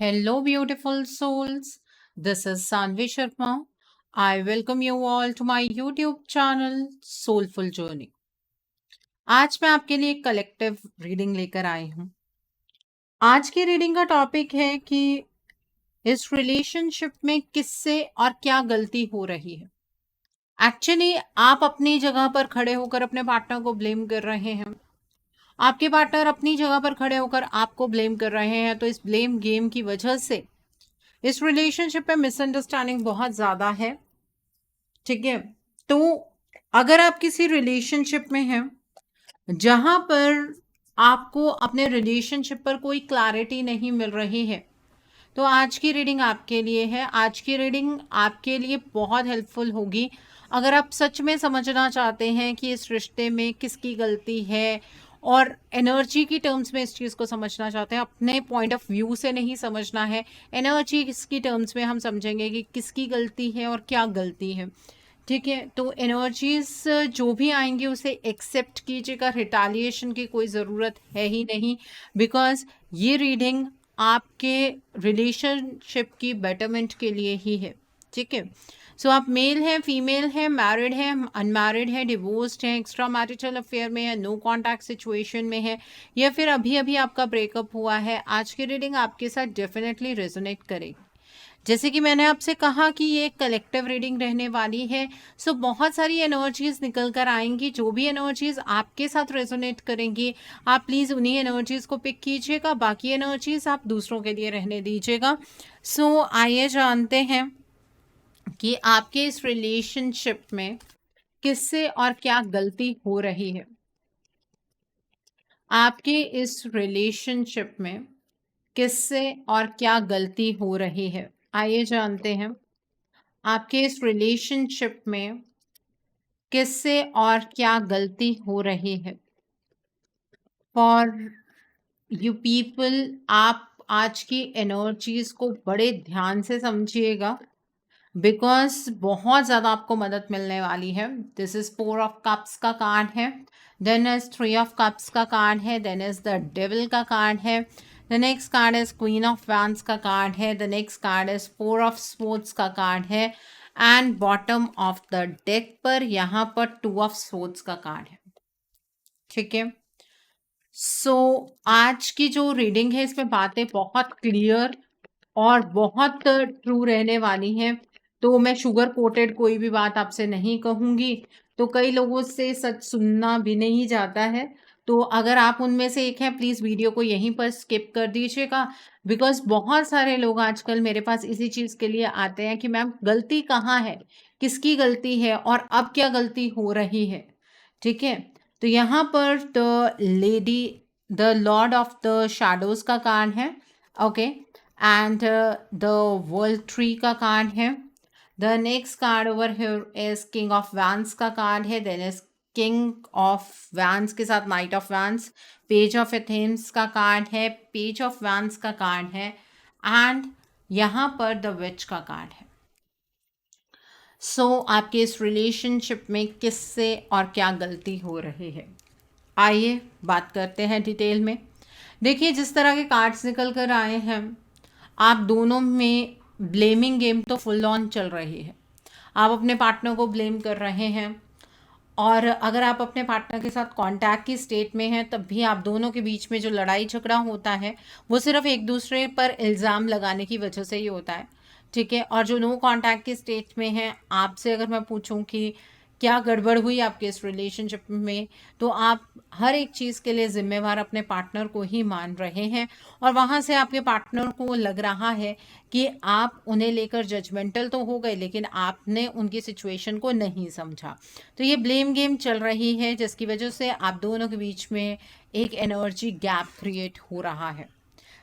Hello, beautiful souls. This is Sanvi Sharma. I welcome you all to my YouTube channel Soulful Journey. आज मैं आपके लिए एक collective reading लेकर आई हूँ। आज की रीडिंग का टॉपिक है कि इस रिलेशनशिप में किससे और क्या गलती हो रही है। एक्चुअली आप अपनी जगह पर खड़े होकर अपने पार्टनर को ब्लेम कर रहे हैं, आपके पार्टनर अपनी जगह पर खड़े होकर आपको ब्लेम कर रहे हैं। तो इस ब्लेम गेम की वजह से इस रिलेशनशिप में मिसअंडरस्टैंडिंग बहुत ज्यादा है। ठीक है, तो अगर आप किसी रिलेशनशिप में हैं जहां पर आपको अपने रिलेशनशिप पर कोई क्लैरिटी नहीं मिल रही है, तो आज की रीडिंग आपके लिए है। आज की रीडिंग आपके लिए बहुत हेल्पफुल होगी अगर आप सच में समझना चाहते हैं कि इस रिश्ते में किसकी गलती है, और एनर्जी की टर्म्स में इस चीज़ को समझना चाहते हैं। अपने पॉइंट ऑफ व्यू से नहीं समझना है, एनर्जी की टर्म्स में हम समझेंगे कि किसकी गलती है और क्या गलती है। ठीक है, तो एनर्जीज जो भी आएंगी उसे एक्सेप्ट कीजिएगा। रिटालिएशन की कोई ज़रूरत है ही नहीं, बिकॉज ये रीडिंग आपके रिलेशनशिप की बेटरमेंट के लिए ही है। ठीक है, सो आप मेल हैं, फीमेल हैं, मैरिड हैं, अनमैरिड हैं, डिवोर्स्ड हैं, एक्स्ट्रा मैरिटल अफेयर में है, नो कॉन्टैक्ट सिचुएशन में है, या फिर अभी अभी आपका ब्रेकअप हुआ है, आज की रीडिंग आपके साथ डेफिनेटली रेजोनेट करेगी। जैसे कि मैंने आपसे कहा कि ये कलेक्टिव रीडिंग रहने वाली है, सो बहुत सारी एनर्जीज निकल कर आएंगी। जो भी एनर्जीज आपके साथ रेजोनेट करेंगी, आप प्लीज़ उन्हीं एनर्जीज को पिक कीजिएगा, बाकी एनर्जीज आप दूसरों के लिए रहने दीजिएगा। सो आइए जानते हैं कि आपके इस रिलेशनशिप में किससे और क्या गलती हो रही है। आपके इस रिलेशनशिप में किससे और क्या गलती हो रही है, आइए जानते हैं। आपके इस रिलेशनशिप में किससे और क्या गलती हो रही है। फॉर यू पीपल, आप आज की एनर्जीज को बड़े ध्यान से समझिएगा, बिकॉज बहुत ज़्यादा आपको मदद मिलने वाली है। दिस इज 4 ऑफ कप्स का कार्ड है, देन इज 3 ऑफ कप्स का कार्ड है, देन इज द डेविल का कार्ड है, the next card is queen of wands का कार्ड है, the next card is 4 of swords का कार्ड है, and bottom of the deck पर यहाँ पर 2 ऑफ स्वॉर्ड्स का कार्ड है। ठीक है, सो आज की जो रीडिंग है इसमें बातें बहुत क्लियर और बहुत ट्रू रहने वाली हैं। तो मैं शुगर कोटेड कोई भी बात आपसे नहीं कहूँगी। तो कई लोगों से सच सुनना भी नहीं जाता है, तो अगर आप उनमें से एक हैं, प्लीज़ वीडियो को यहीं पर स्किप कर दीजिएगा, बिकॉज बहुत सारे लोग आजकल मेरे पास इसी चीज़ के लिए आते हैं कि मैम गलती कहाँ है, किसकी गलती है और अब क्या गलती हो रही है। ठीक है, तो यहाँ पर the lord of the shadows का कार्ड है। Okay, and the world tree का कार्ड है। The next card over here is king of wands का कार्ड है, then is king of wands के साथ knight of wands, page of Athens का card है, पेज ऑफ वैंड्स का card है, एंड यहाँ पर द विच का कार्ड है। सो आपके इस रिलेशनशिप में किससे और क्या गलती हो रही है, आइए बात करते हैं डिटेल में। देखिए, जिस तरह के कार्ड्स निकल कर आए हैं, आप दोनों में ब्लेमिंग गेम तो फुल ऑन चल रही है। आप अपने पार्टनर को ब्लेम कर रहे हैं, और अगर आप अपने पार्टनर के साथ कांटेक्ट की स्टेट में हैं, तब भी आप दोनों के बीच में जो लड़ाई झगड़ा होता है वो सिर्फ एक दूसरे पर इल्ज़ाम लगाने की वजह से ही होता है। ठीक है, और जो नो कांटेक्ट की स्टेट में है, आपसे अगर मैं पूछूं कि क्या गड़बड़ हुई आपके इस रिलेशनशिप में, तो आप हर एक चीज़ के लिए जिम्मेवार अपने पार्टनर को ही मान रहे हैं, और वहाँ से आपके पार्टनर को लग रहा है कि आप उन्हें लेकर जजमेंटल तो हो गए, लेकिन आपने उनकी सिचुएशन को नहीं समझा। तो ये ब्लेम गेम चल रही है, जिसकी वजह से आप दोनों के बीच में एक एनर्जी गैप क्रिएट हो रहा है।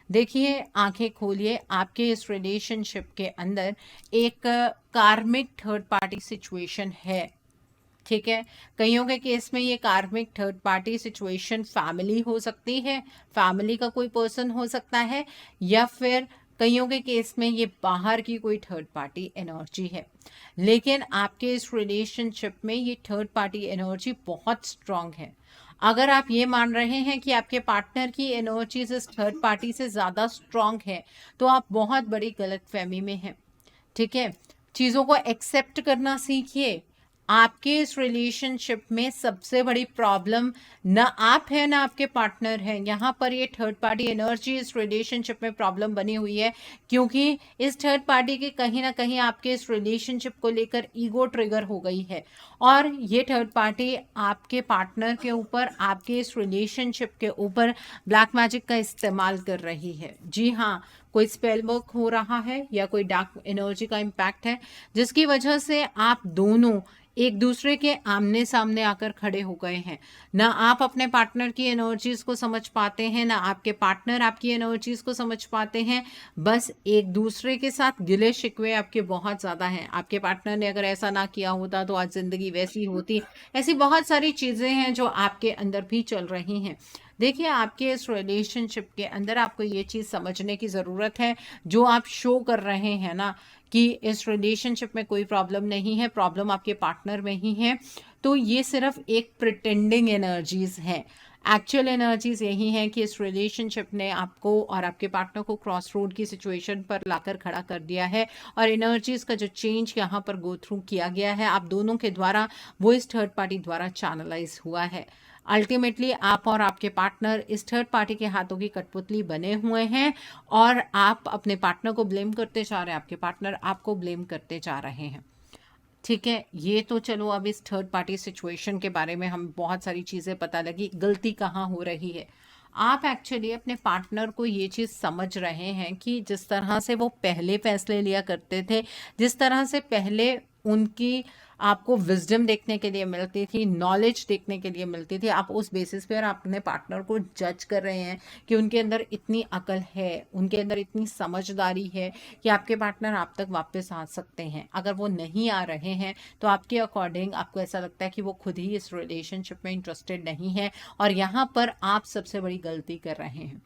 देखिए, आंखें खोलिए, आपके इस रिलेशनशिप के अंदर एक कार्मिक थर्ड पार्टी सिचुएशन है। ठीक है, कईयों के केस में ये कार्मिक थर्ड पार्टी सिचुएशन फैमिली हो सकती है, फैमिली का कोई पर्सन हो सकता है, या फिर कईयों के केस में ये बाहर की कोई थर्ड पार्टी एनर्जी है, लेकिन आपके इस रिलेशनशिप में ये थर्ड पार्टी एनर्जी बहुत स्ट्रांग है। अगर आप ये मान रहे हैं कि आपके पार्टनर की एनर्जीज इस थर्ड पार्टी से ज़्यादा स्ट्रांग है, तो आप बहुत बड़ी गलतफहमी में हैं। ठीक है, चीज़ों को एक्सेप्ट करना सीखिए। आपके इस रिलेशनशिप में सबसे बड़ी प्रॉब्लम ना आप है ना आपके पार्टनर है। यहाँ पर ये थर्ड पार्टी एनर्जी इस रिलेशनशिप में प्रॉब्लम बनी हुई है, क्योंकि इस थर्ड पार्टी के कहीं ना कहीं आपके इस रिलेशनशिप को लेकर ईगो ट्रिगर हो गई है, और ये थर्ड पार्टी आपके पार्टनर के ऊपर, आपके इस रिलेशनशिप के ऊपर ब्लैक मैजिक का इस्तेमाल कर रही है। जी हाँ, कोई स्पेल वर्क हो रहा है या कोई डार्क एनर्जी का इम्पैक्ट है, जिसकी वजह से आप दोनों एक दूसरे के आमने सामने आकर खड़े हो गए हैं। ना आप अपने पार्टनर की एनर्जीज को समझ पाते हैं, ना आपके पार्टनर आपकी एनर्जीज को समझ पाते हैं। बस एक दूसरे के साथ गिले शिकवे आपके बहुत ज़्यादा हैं। आपके पार्टनर ने अगर ऐसा ना किया होता तो आज ज़िंदगी वैसी होती। ऐसी बहुत सारी चीज़ें हैं जो आपके अंदर भी चल रही हैं। देखिए, आपके इस रिलेशनशिप के अंदर आपको ये चीज़ समझने की ज़रूरत है, जो आप शो कर रहे हैं ना कि इस रिलेशनशिप में कोई प्रॉब्लम नहीं है, प्रॉब्लम आपके पार्टनर में ही है, तो ये सिर्फ एक प्रिटेंडिंग एनर्जीज हैं। एक्चुअल एनर्जीज यही हैं कि इस रिलेशनशिप ने आपको और आपके पार्टनर को क्रॉस रोड की सिचुएशन पर लाकर खड़ा कर दिया है, और एनर्जीज का जो चेंज यहाँ पर गो थ्रू किया गया है आप दोनों के द्वारा, वो इस थर्ड पार्टी द्वारा चैनलाइज हुआ है। अल्टीमेटली आप और आपके पार्टनर इस थर्ड पार्टी के हाथों की कठपुतली बने हुए हैं, और आप अपने पार्टनर को ब्लेम करते जा रहे हैं, आपके पार्टनर आपको ब्लेम करते जा रहे हैं। ठीक है, ये तो चलो अब इस थर्ड पार्टी सिचुएशन के बारे में हम बहुत सारी चीज़ें पता लगी, गलती कहाँ हो रही है। आप एक्चुअली अपने पार्टनर को ये चीज़ समझ रहे हैं कि जिस तरह से वो पहले फैसले लिया करते थे, जिस तरह से पहले उनकी आपको विजडम देखने के लिए मिलती थी, नॉलेज देखने के लिए मिलती थी, आप उस बेसिस पे और अपने पार्टनर को जज कर रहे हैं कि उनके अंदर इतनी अकल है, उनके अंदर इतनी समझदारी है कि आपके पार्टनर आप तक वापस आ सकते हैं। अगर वो नहीं आ रहे हैं तो आपके अकॉर्डिंग आपको ऐसा लगता है कि वो खुद ही इस रिलेशनशिप में इंटरेस्टेड नहीं है, और यहाँ पर आप सबसे बड़ी गलती कर रहे हैं।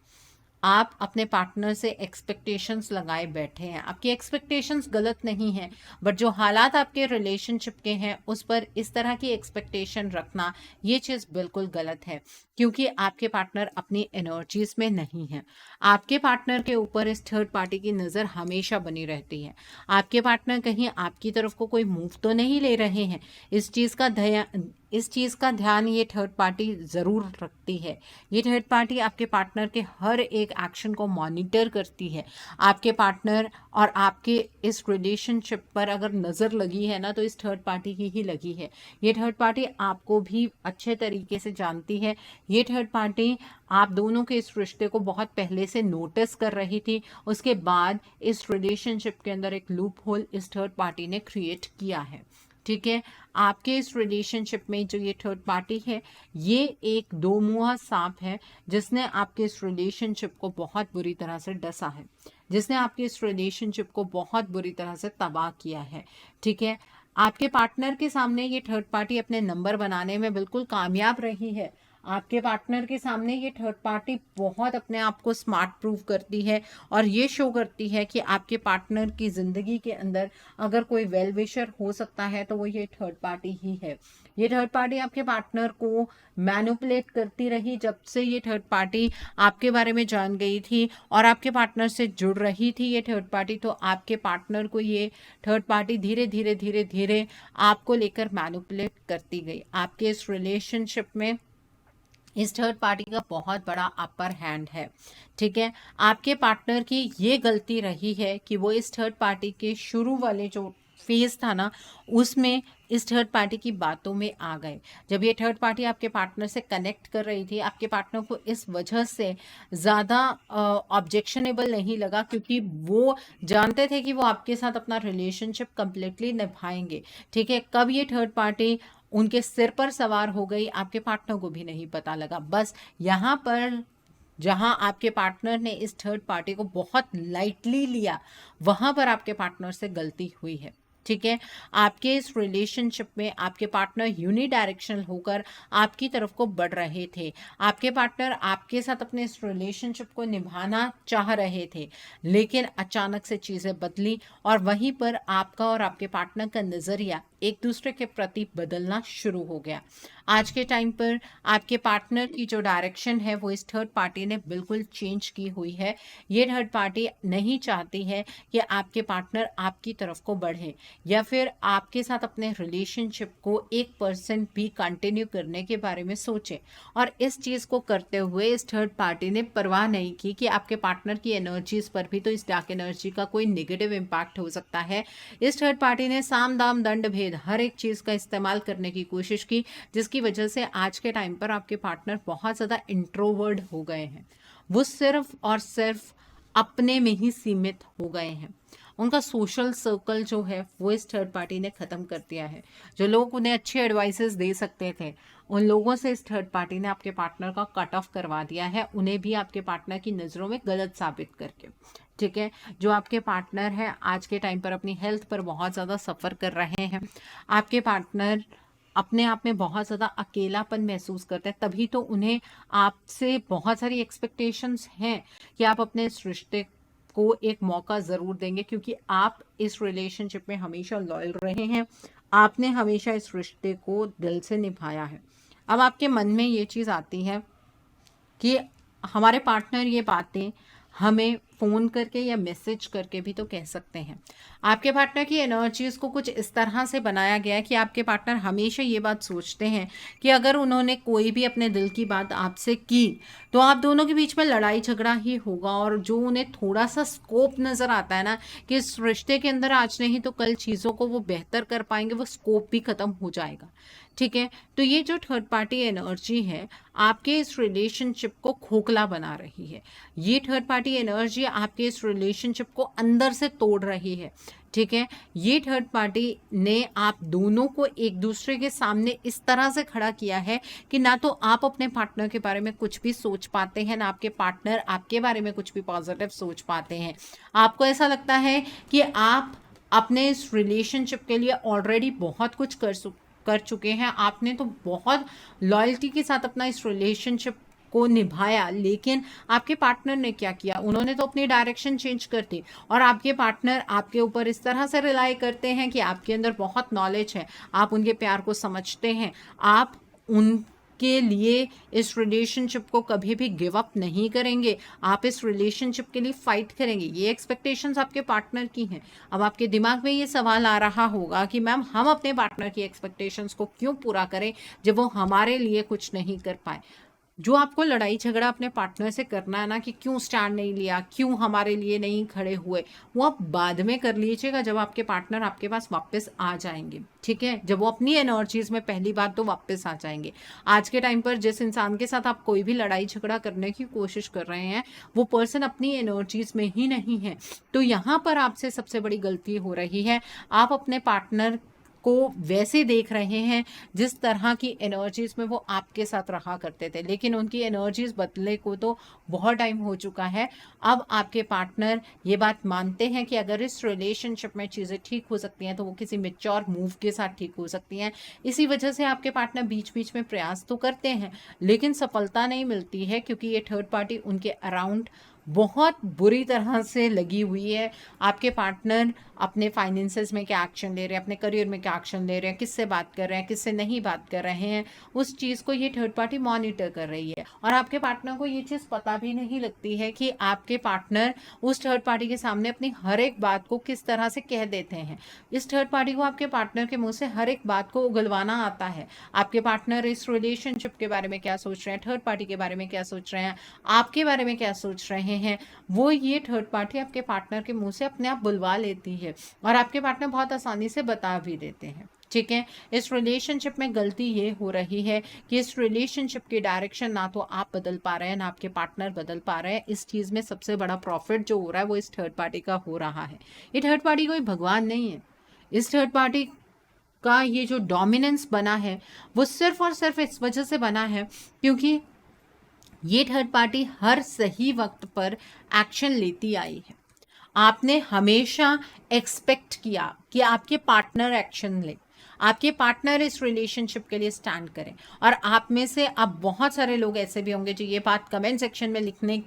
आप अपने पार्टनर से एक्सपेक्टेशंस लगाए बैठे हैं। आपकी एक्सपेक्टेशंस गलत नहीं हैं, बट जो हालात आपके रिलेशनशिप के हैं उस पर इस तरह की एक्सपेक्टेशन रखना, ये चीज़ बिल्कुल गलत है, क्योंकि आपके पार्टनर अपनी एनर्जीज में नहीं है। आपके पार्टनर के ऊपर इस थर्ड पार्टी की नज़र हमेशा बनी रहती है। आपके पार्टनर कहीं आपकी तरफ को कोई मूव तो नहीं ले रहे हैं, इस चीज़ का ध्यान ये थर्ड पार्टी ज़रूर रखती है। ये थर्ड पार्टी आपके पार्टनर के हर एक एक्शन को मॉनिटर करती है। आपके पार्टनर और आपके इस रिलेशनशिप पर अगर नज़र लगी है ना, तो इस थर्ड पार्टी की ही लगी है। ये थर्ड पार्टी आपको भी अच्छे तरीके से जानती है। ये थर्ड पार्टी आप दोनों के इस रिश्ते को बहुत पहले से नोटिस कर रही थी। उसके बाद इस रिलेशनशिप के अंदर एक लूप होल इस थर्ड पार्टी ने क्रिएट किया है। ठीक है, आपके इस रिलेशनशिप में जो ये थर्ड पार्टी है, ये एक दो मुंहा सांप है, जिसने आपके इस रिलेशनशिप को बहुत बुरी तरह से डसा है, जिसने आपके इस रिलेशनशिप को बहुत बुरी तरह से तबाह किया है। ठीक है, आपके पार्टनर के सामने ये थर्ड पार्टी अपने नंबर बनाने में बिल्कुल कामयाब रही है। आपके पार्टनर के सामने ये थर्ड पार्टी बहुत अपने आप को स्मार्ट प्रूव करती है, और ये शो करती है कि आपके पार्टनर की ज़िंदगी के अंदर अगर कोई वेल विशर हो सकता है तो वो ये थर्ड पार्टी ही है। ये थर्ड पार्टी आपके पार्टनर को मैनिपुलेट करती रही जब से ये थर्ड पार्टी आपके बारे में जान गई थी और आपके पार्टनर से जुड़ रही थी ये थर्ड पार्टी, तो आपके पार्टनर को ये थर्ड पार्टी धीरे धीरे धीरे धीरे आपको लेकर मैनिपुलेट करती गई। आपके इस रिलेशनशिप में इस थर्ड पार्टी का बहुत बड़ा अपर हैंड है। ठीक है, आपके पार्टनर की ये गलती रही है कि वो इस थर्ड पार्टी के शुरू वाले जो फेज था ना, उसमें इस थर्ड पार्टी की बातों में आ गए। जब ये थर्ड पार्टी आपके पार्टनर से कनेक्ट कर रही थी, आपके पार्टनर को इस वजह से ज़्यादा ऑब्जेक्शनेबल नहीं लगा, क्योंकि वो जानते थे कि वो आपके साथ अपना रिलेशनशिप कंप्लीटली निभाएंगे। ठीक है, कब ये थर्ड पार्टी उनके सिर पर सवार हो गई, आपके पार्टनर को भी नहीं पता लगा। बस यहाँ पर जहाँ आपके पार्टनर ने इस थर्ड पार्टी को बहुत लाइटली लिया, वहाँ पर आपके पार्टनर से गलती हुई है। ठीक है। आपके इस रिलेशनशिप में आपके पार्टनर यूनिडायरेक्शनल होकर आपकी तरफ को बढ़ रहे थे। आपके पार्टनर आपके साथ अपने इस रिलेशनशिप को निभाना चाह रहे थे, लेकिन अचानक से चीज़ें बदली और वहीं पर आपका और आपके पार्टनर का नज़रिया एक दूसरे के प्रति बदलना शुरू हो गया। आज के टाइम पर आपके पार्टनर की जो डायरेक्शन है वो इस थर्ड पार्टी ने बिल्कुल चेंज की हुई है। ये थर्ड पार्टी नहीं चाहती है कि आपके पार्टनर आपकी तरफ को बढ़े या फिर आपके साथ अपने रिलेशनशिप को 1% भी कंटिन्यू करने के बारे में सोचे। और इस चीज़ को करते हुए इस थर्ड पार्टी ने परवाह नहीं की कि आपके पार्टनर की एनर्जीज पर भी तो इस डार्क एनर्जी का कोई नेगेटिव इम्पैक्ट हो सकता है। इस थर्ड पार्टी ने साम दाम दंड भेद हर एक चीज़ का इस्तेमाल करने की कोशिश की, जिसकी वजह से आज के टाइम पर आपके पार्टनर बहुत ज़्यादा इंट्रोवर्ड हो गए हैं। वो सिर्फ और सिर्फ अपने में ही सीमित हो गए हैं। उनका सोशल सर्कल जो है वो इस थर्ड पार्टी ने ख़त्म कर दिया है। जो लोग उन्हें अच्छे एडवाइसेस दे सकते थे, उन लोगों से इस थर्ड पार्टी ने आपके पार्टनर का कट ऑफ करवा दिया है, उन्हें भी आपके पार्टनर की नज़रों में गलत साबित करके। ठीक है। जो आपके पार्टनर है आज के टाइम पर अपनी हेल्थ पर बहुत ज़्यादा सफ़र कर रहे हैं। आपके पार्टनर अपने आप में बहुत ज़्यादा अकेलापन महसूस करते हैं, तभी तो उन्हें आपसे बहुत सारी एक्सपेक्टेशंस हैं कि आप अपने इस रिश्ते को एक मौका ज़रूर देंगे, क्योंकि आप इस रिलेशनशिप में हमेशा लॉयल रहे हैं। आपने हमेशा इस रिश्ते को दिल से निभाया है। अब आपके मन में ये चीज़ आती है कि हमारे पार्टनर ये बातें हमें फ़ोन करके या मैसेज करके भी तो कह सकते हैं। आपके पार्टनर की एनर्जीज़ को कुछ इस तरह से बनाया गया है कि आपके पार्टनर हमेशा ये बात सोचते हैं कि अगर उन्होंने कोई भी अपने दिल की बात आपसे की तो आप दोनों के बीच में लड़ाई झगड़ा ही होगा। और जो उन्हें थोड़ा सा स्कोप नज़र आता है ना कि इस रिश्ते के अंदर आज नहीं तो कल चीज़ों को वो बेहतर कर पाएंगे, वो स्कोप भी ख़त्म हो जाएगा। ठीक है। तो ये जो थर्ड पार्टी एनर्जी है आपके इस रिलेशनशिप को खोखला बना रही है। ये थर्ड पार्टी एनर्जी आपके इस रिलेशनशिप को अंदर से तोड़ रही है। ठीक है। ये थर्ड पार्टी ने आप दोनों को एक दूसरे के सामने इस तरह से खड़ा किया है कि ना तो आप अपने पार्टनर के बारे में कुछ भी सोच पाते हैं, ना आपके पार्टनर आपके बारे में कुछ भी पॉजिटिव सोच पाते हैं। आपको ऐसा लगता है कि आप अपने इस रिलेशनशिप के लिए ऑलरेडी बहुत कुछ कर चुके हैं। आपने तो बहुत लॉयल्टी के साथ अपना इस रिलेशनशिप को निभाया, लेकिन आपके पार्टनर ने क्या किया, उन्होंने तो अपनी डायरेक्शन चेंज कर दी। और आपके पार्टनर आपके ऊपर इस तरह से रिलाई करते हैं कि आपके अंदर बहुत नॉलेज है, आप उनके प्यार को समझते हैं, आप उनके लिए इस रिलेशनशिप को कभी भी गिव अप नहीं करेंगे, आप इस रिलेशनशिप के लिए फाइट करेंगे। ये एक्सपेक्टेशंस आपके पार्टनर की हैं। अब आपके दिमाग में ये सवाल आ रहा होगा कि मैम हम अपने पार्टनर की एक्सपेक्टेशंस को क्यों पूरा करें जब वो हमारे लिए कुछ नहीं कर पाए। जो आपको लड़ाई झगड़ा अपने पार्टनर से करना है ना कि क्यों स्टैंड नहीं लिया, क्यों हमारे लिए नहीं खड़े हुए, वो आप बाद में कर लीजिएगा जब आपके पार्टनर आपके पास वापस आ जाएंगे। ठीक है। जब वो अपनी एनर्जीज में पहली बात तो वापस आ जाएंगे। आज के टाइम पर जिस इंसान के साथ आप कोई भी लड़ाई झगड़ा करने की कोशिश कर रहे हैं वो पर्सन अपनी एनर्जीज में ही नहीं है, तो यहाँ पर आपसे सबसे बड़ी गलती हो रही है। आप अपने पार्टनर को वैसे देख रहे हैं जिस तरह की एनर्जीज में वो आपके साथ रहा करते थे, लेकिन उनकी एनर्जीज बदले को तो बहुत टाइम हो चुका है। अब आपके पार्टनर ये बात मानते हैं कि अगर इस रिलेशनशिप में चीज़ें ठीक हो सकती हैं तो वो किसी मैच्योर मूव के साथ ठीक हो सकती हैं। इसी वजह से आपके पार्टनर बीच बीच में प्रयास तो करते हैं, लेकिन सफलता नहीं मिलती है, क्योंकि ये थर्ड पार्टी उनके अराउंड बहुत बुरी तरह से लगी हुई है। आपके पार्टनर अपने फाइनेंसेस में क्या एक्शन ले रहे हैं, अपने करियर में क्या एक्शन ले रहे हैं, किससे बात कर रहे हैं, किससे नहीं बात कर रहे हैं, उस चीज़ को ये थर्ड पार्टी मॉनिटर कर रही है। और आपके पार्टनर को ये चीज़ पता भी नहीं लगती है कि आपके पार्टनर उस थर्ड पार्टी के सामने अपनी हर एक बात को किस तरह से कह देते हैं। इस थर्ड पार्टी को आपके पार्टनर के मुंह से हर एक बात को उगलवाना आता है। आपके पार्टनर इस रिलेशनशिप के बारे में क्या सोच रहे हैं, थर्ड पार्टी के बारे में क्या सोच रहे हैं, आपके बारे में क्या सोच रहे हैं, वो ये थर्ड पार्टी आपके पार्टनर के मुंह से अपने आप बुलवा लेती है और आपके पार्टनर बहुत आसानी से बता भी देते हैं। ठीक है। इस रिलेशनशिप में गलती ये हो रही है कि इस रिलेशनशिप की डायरेक्शन ना तो आप बदल पा रहे हैं ना आपके पार्टनर बदल पा रहे हैं। इस चीज़ में सबसे बड़ा प्रॉफिट जो हो रहा है वो इस थर्ड पार्टी का हो रहा है। ये थर्ड पार्टी कोई भगवान नहीं है। इस थर्ड पार्टी का ये जो डोमिनेंस बना है वो सिर्फ और सिर्फ इस वजह से बना है क्योंकि ये थर्ड पार्टी हर सही वक्त पर एक्शन लेती आई है। आपने हमेशा एक्सपेक्ट किया कि आपके पार्टनर एक्शन ले, आपके पार्टनर इस रिलेशनशिप के लिए स्टैंड करें। और आप में से अब बहुत सारे लोग ऐसे भी होंगे जो ये बात कमेंट सेक्शन में लिखने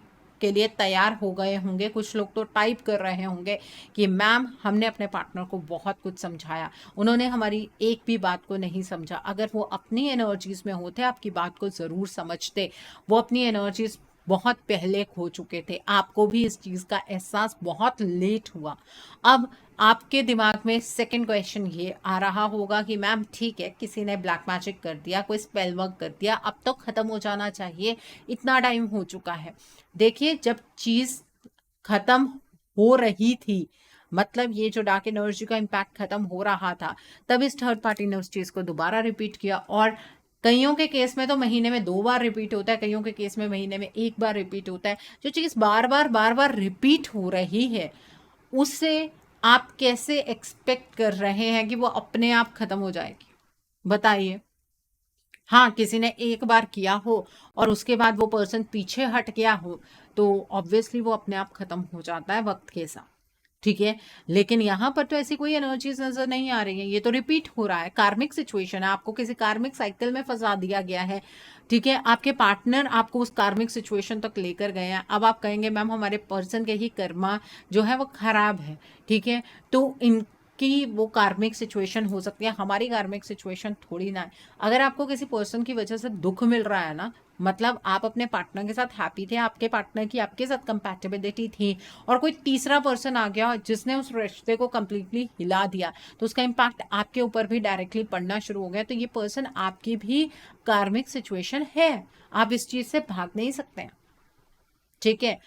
के लिए तैयार हो गए होंगे। कुछ लोग तो टाइप कर रहे होंगे कि मैम हमने अपने पार्टनर को बहुत कुछ समझाया, उन्होंने हमारी एक भी बात को नहीं समझा। अगर वो अपनी एनर्जीज में होते आपकी बात को ज़रूर समझते। वो अपनी एनर्जीज बहुत पहले खो चुके थे। आपको भी इस चीज़ का एहसास बहुत लेट हुआ। अब आपके दिमाग में सेकंड क्वेश्चन ये आ रहा होगा कि मैम ठीक है, किसी ने ब्लैक मैजिक कर दिया, कोई स्पेल वर्क कर दिया, अब तो ख़त्म हो जाना चाहिए, इतना टाइम हो चुका है। देखिए, जब चीज़ ख़त्म हो रही थी, मतलब ये जो डार्क एनर्जी का इम्पैक्ट ख़त्म हो रहा था, तब इस थर्ड पार्टी ने उस चीज़ को दोबारा रिपीट किया। और कईयों के केस में तो महीने में 2 बार रिपीट होता है, कईयों के केस में महीने में 1 बार रिपीट होता है। जो चीज़ बार बार रिपीट हो रही है, उससे आप कैसे एक्सपेक्ट कर रहे हैं कि वो अपने आप खत्म हो जाएगी? बताइए। हाँ, किसी ने एक बार किया हो और उसके बाद वो पर्सन पीछे हट गया हो, तो ऑब्वियसली वो अपने आप खत्म हो जाता है वक्त के साथ। ठीक है, लेकिन यहाँ पर तो ऐसी कोई एनर्जीज नजर नहीं आ रही है। ये तो रिपीट हो रहा है, कार्मिक सिचुएशन है, आपको किसी कार्मिक साइकिल में फंसा दिया गया है। ठीक है, आपके पार्टनर आपको उस कार्मिक सिचुएशन तक लेकर गए हैं। अब आप कहेंगे मैम हमारे पर्सन के ही कर्मा जो है वो खराब है। ठीक है, तो इनकी वो कार्मिक सिचुएशन हो सकती है, हमारी कार्मिक सिचुएशन थोड़ी ना है। अगर आपको किसी पर्सन की वजह से दुख मिल रहा है ना, मतलब आप अपने पार्टनर के साथ हैप्पी थे, आपके पार्टनर की आपके साथ कंपैटिबिलिटी थी, और कोई तीसरा पर्सन आ गया जिसने उस रिश्ते को कंप्लीटली हिला दिया, तो उसका इम्पैक्ट आपके ऊपर भी डायरेक्टली पड़ना शुरू हो गया। तो ये पर्सन आपकी भी कार्मिक सिचुएशन है, आप इस चीज से भाग नहीं सकते। ठीक है,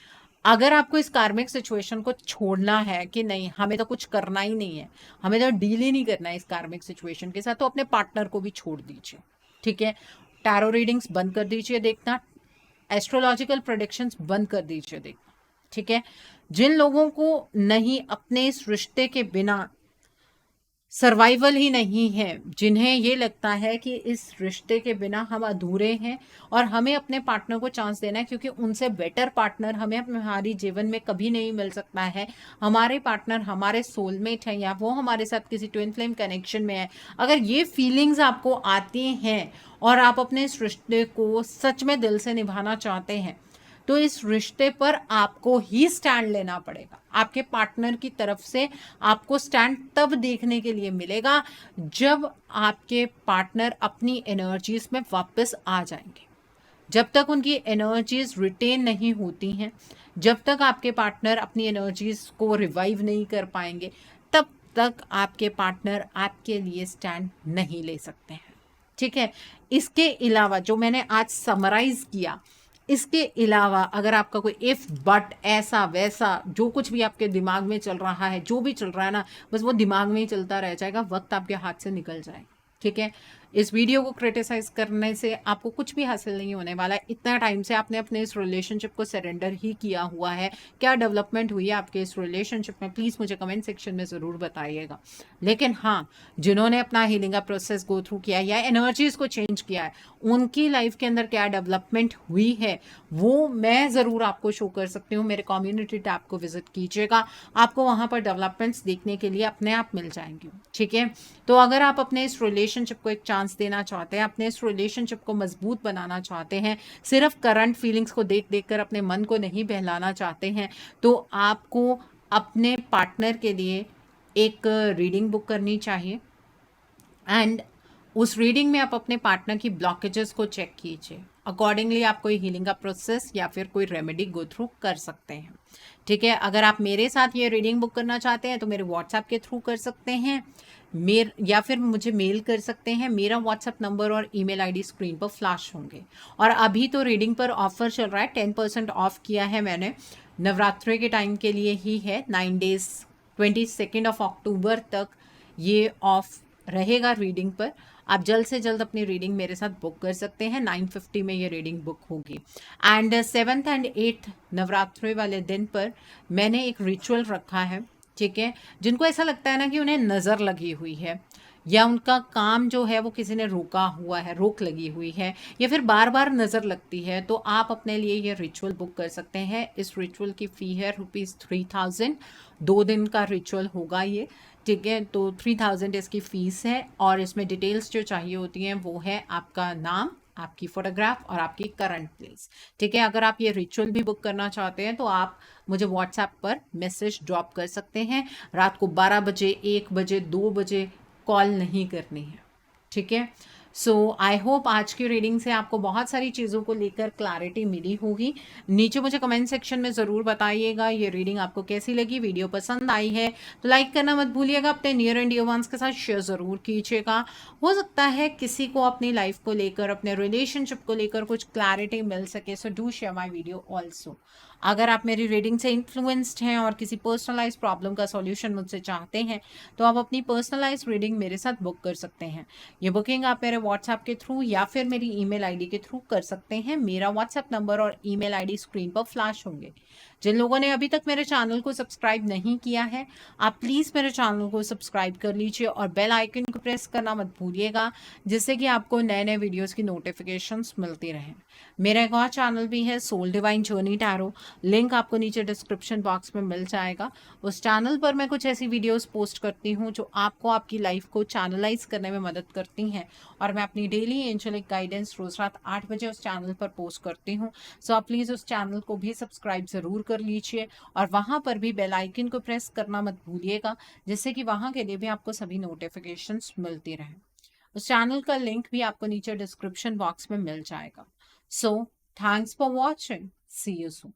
अगर आपको इस कार्मिक सिचुएशन को छोड़ना है कि नहीं हमें तो कुछ करना ही नहीं है, हमें तो डील ही नहीं करना है इस कार्मिक सिचुएशन के साथ, तो अपने पार्टनर को भी छोड़ दीजिए। ठीक है, टैरो रीडिंग्स बंद कर दीजिए देखना, एस्ट्रोलॉजिकल प्रेडिक्शंस बंद कर दीजिए देखना। ठीक है, जिन लोगों को नहीं अपने इस रिश्ते के बिना सर्वाइवल ही नहीं है, जिन्हें ये लगता है कि इस रिश्ते के बिना हम अधूरे हैं और हमें अपने पार्टनर को चांस देना है, क्योंकि उनसे बेटर पार्टनर हमें हमारी जीवन में कभी नहीं मिल सकता है। हमारे पार्टनर हमारे सोलमेट हैं या वो हमारे साथ किसी ट्विन फ्लेम कनेक्शन में है। अगर ये फीलिंग्स आपको आती हैं और आप अपने इस रिश्ते को सच में दिल से निभाना चाहते हैं, तो इस रिश्ते पर आपको ही स्टैंड लेना पड़ेगा। आपके पार्टनर की तरफ से आपको स्टैंड तब देखने के लिए मिलेगा जब आपके पार्टनर अपनी एनर्जीज में वापस आ जाएंगे। जब तक उनकी एनर्जीज रिटेन नहीं होती हैं, जब तक आपके पार्टनर अपनी एनर्जीज को रिवाइव नहीं कर पाएंगे, तब तक आपके पार्टनर आपके लिए स्टैंड नहीं ले सकते हैं। ठीक है, इसके अलावा जो मैंने आज समराइज किया, इसके अलावा अगर आपका कोई इफ बट ऐसा वैसा जो कुछ भी आपके दिमाग में चल रहा है, जो भी चल रहा है ना, बस वो दिमाग में ही चलता रह जाएगा, वक्त आपके हाथ से निकल जाएगा। ठीक है, इस वीडियो को क्रिटिसाइज करने से आपको कुछ भी हासिल नहीं होने वाला है। इतना टाइम से आपने अपने इस रिलेशनशिप को सरेंडर ही किया हुआ है। क्या डेवलपमेंट हुई है आपके इस रिलेशनशिप में, प्लीज़ मुझे कमेंट सेक्शन में ज़रूर बताइएगा। लेकिन हाँ, जिन्होंने अपना हीलिंग का प्रोसेस गो थ्रू किया है या एनर्जीज को चेंज किया है, उनकी लाइफ के अंदर क्या डेवलपमेंट हुई है वो मैं ज़रूर आपको शो कर सकती हूँ। मेरे कम्युनिटी टैब को विजिट कीजिएगा, आपको वहाँ पर डेवलपमेंट्स देखने के लिए अपने आप मिल जाएंगी। ठीक है, तो अगर आप अपने इस रिलेशनशिप को एक चांस देना चाहते हैं, अपने इस रिलेशनशिप को मजबूत बनाना चाहते हैं, सिर्फ करंट फीलिंग्स को देख देख कर अपने मन को नहीं बहलाना चाहते हैं, तो आपको अपने पार्टनर के लिए एक रीडिंग बुक करनी चाहिए। एंड उस रीडिंग में आप अपने पार्टनर की ब्लॉकेजेस को चेक कीजिए। अकॉर्डिंगली आप कोई हीलिंग का प्रोसेस या फिर कोई रेमेडी गो थ्रू कर सकते हैं। ठीक है, अगर आप मेरे साथ ये रीडिंग बुक करना चाहते हैं तो मेरे व्हाट्सएप के थ्रू कर सकते हैं, या फिर मुझे मेल कर सकते हैं। मेरा व्हाट्सएप नंबर और ईमेल आईडी स्क्रीन पर फ्लैश होंगे। और अभी तो रीडिंग पर ऑफर चल रहा है, 10% ऑफ किया है मैंने, नवरात्रि के टाइम के लिए ही है। 9 डेज 22 अक्टूबर तक ये ऑफ रहेगा रीडिंग पर। आप जल्द से जल्द अपनी रीडिंग मेरे साथ बुक कर सकते हैं। 9:50 में ये रीडिंग बुक होगी। And 7th and 8th Navratri वाले दिन पर मैंने एक रिचुअल रखा है। ठीक है, जिनको ऐसा लगता है ना कि उन्हें नज़र लगी हुई है या उनका काम जो है वो किसी ने रोका हुआ है, रोक लगी हुई है, या फिर बार बार नज़र लगती है, तो आप अपने लिए ये रिचुअल बुक कर सकते हैं। इस रिचुअल की फ़ी है ₹3000। 2 दिन का रिचुअल होगा ये, ठीक है। तो 3000 इसकी फ़ीस है, और इसमें डिटेल्स जो चाहिए होती हैं वो है आपका नाम, आपकी फ़ोटोग्राफ और आपकी करंट प्लेस, ठीक है। अगर आप ये रिचुअल भी बुक करना चाहते हैं तो आप मुझे व्हाट्सएप पर मैसेज ड्रॉप कर सकते हैं। रात को 12 बजे, 1 बजे, 2 बजे कॉल नहीं करनी है, ठीक है। सो आई होप आज की रीडिंग से आपको बहुत सारी चीज़ों को लेकर क्लैरिटी मिली होगी। नीचे मुझे कमेंट सेक्शन में ज़रूर बताइएगा ये रीडिंग आपको कैसी लगी। वीडियो पसंद आई है तो लाइक करना मत भूलिएगा, अपने नियर एंड डियर वंस के साथ शेयर ज़रूर कीजिएगा। हो सकता है किसी को अपनी लाइफ को लेकर, अपने रिलेशनशिप को लेकर कुछ क्लैरिटी मिल सके। So do share my video also. अगर आप मेरी रीडिंग से इन्फ्लुएंस्ड हैं और किसी पर्सनलाइज प्रॉब्लम का सॉल्यूशन मुझसे चाहते हैं तो आप अपनी पर्सनलाइज रीडिंग मेरे साथ बुक कर सकते हैं। ये बुकिंग आप मेरे व्हाट्सएप के थ्रू या फिर मेरी ईमेल आईडी के थ्रू कर सकते हैं। मेरा व्हाट्सएप नंबर और ईमेल आईडी स्क्रीन पर फ्लैश होंगे। जिन लोगों ने अभी तक मेरे चैनल को सब्सक्राइब नहीं किया है, आप प्लीज़ मेरे चैनल को सब्सक्राइब कर लीजिए और बेल आइकन को प्रेस करना मत भूलिएगा, जिससे कि आपको नए नए वीडियोस की नोटिफिकेशंस मिलती रहें। मेरा एक और चैनल भी है, soul divine journey tarot, link आपको नीचे डिस्क्रिप्शन बॉक्स में मिल जाएगा। उस चैनल पर मैं कुछ ऐसी वीडियोस पोस्ट करती हूँ जो आपको आपकी लाइफ को चैनलाइज करने में मदद करती हैं, और मैं अपनी डेली एंजेलिक गाइडेंस रोज रात 8 बजे उस चैनल पर पोस्ट करती हूँ। सो आप प्लीज़ उस चैनल को भी सब्सक्राइब ज़रूर कर लीजिए, और वहाँ पर भी बेल आइकन को प्रेस करना मत भूलिएगा, जिससे कि वहाँ के लिए भी आपको सभी नोटिफिकेशंस मिलती रहें। उस चैनल का लिंक भी आपको नीचे डिस्क्रिप्शन बॉक्स में मिल जाएगा। So thanks for watching, see you soon.